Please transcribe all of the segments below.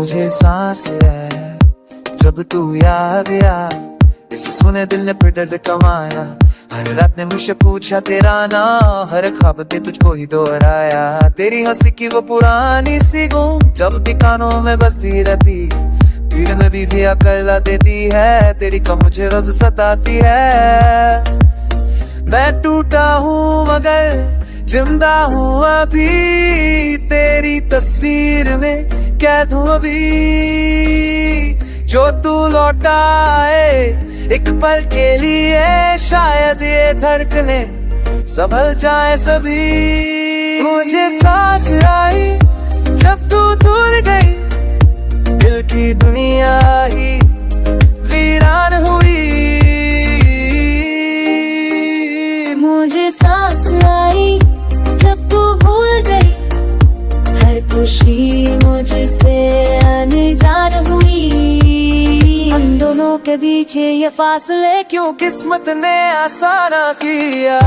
मुझे सांस है जब तू याद आया, इसे सुने दिल ने फिर दर्द कमाया। हर रात ने मुझसे पूछा तेरा नाम, हर ख्वाब ने तुझको ही दोहराया। तेरी हंसी की वो पुरानी सी गूंज जब भी कानों में बजती रहती, भीड़ में भी अकल देती है। तेरी कम मुझे रोज सताती है। मैं टूटा हूँ मगर जिंदा हूँ अभी, तेरी तस्वीर में कैद हूँ अभी। जो तू लौटाए एक पल के लिए, शायद ये धड़कने संभल जाए सभी। मुझे सांस आई जब तू दूर गई, दिल की दुनिया ही वीरान हुई। मुझे सांस आई जब तू भूल गई, हर खुशी मुझसे अनजान हुई। हम दोनों के बीच ये फासले क्यों किस्मत ने आसान किया।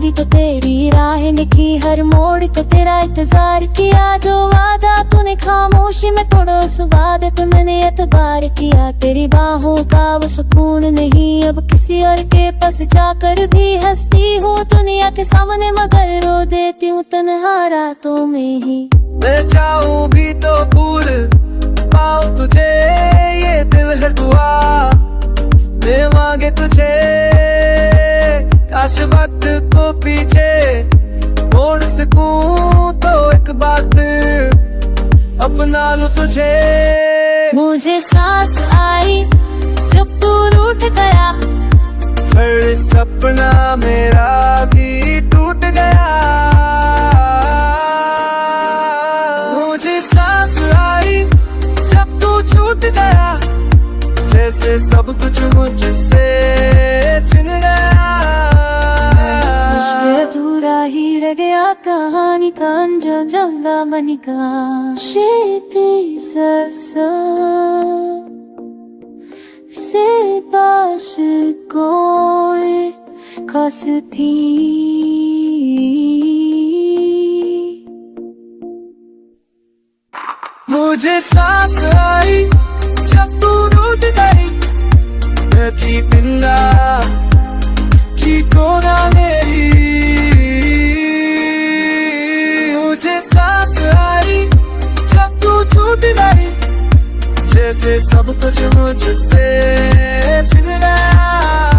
तो तेरी राहें लिखी, हर मोड़ तो तेरा इंतजार किया। जो वादा तूने खामोशी में तोड़ो, उस वादे तो मैंने एतबार किया। तेरी बाहों का वो सुकून नहीं अब किसी और के पास जाकर भी हंसती हूँ दुनिया के सामने, मगर रो देती हूँ तन्हा रातों में ही। मैं चाहूँ भी तो भूल पाऊँ तुझे, ये दिल है दुआ मैं मांगे तुझे। काश वक्त को पीछे मोड़ सकूं तो एक बार फिर अपना लूं तुझे। मुझे सांस आई जब तू रूठ गया, फिर सपना मेरा भी टूट गया। मुझे सांस आई जब तू छूट गया, जैसे सब कुछ मुझसे छिन गया। अधूरा ही रह गया कहानी का अंजाम जंगा मन का। शीती ससा से पास कोई खास थी। मुझे सांस आई जब तू रूठ गई, थी पिंगा की कोना मेरी। मुझे सांस आई जब तू छूट गई, जैसे सब कुछ मुझसे छिन गया।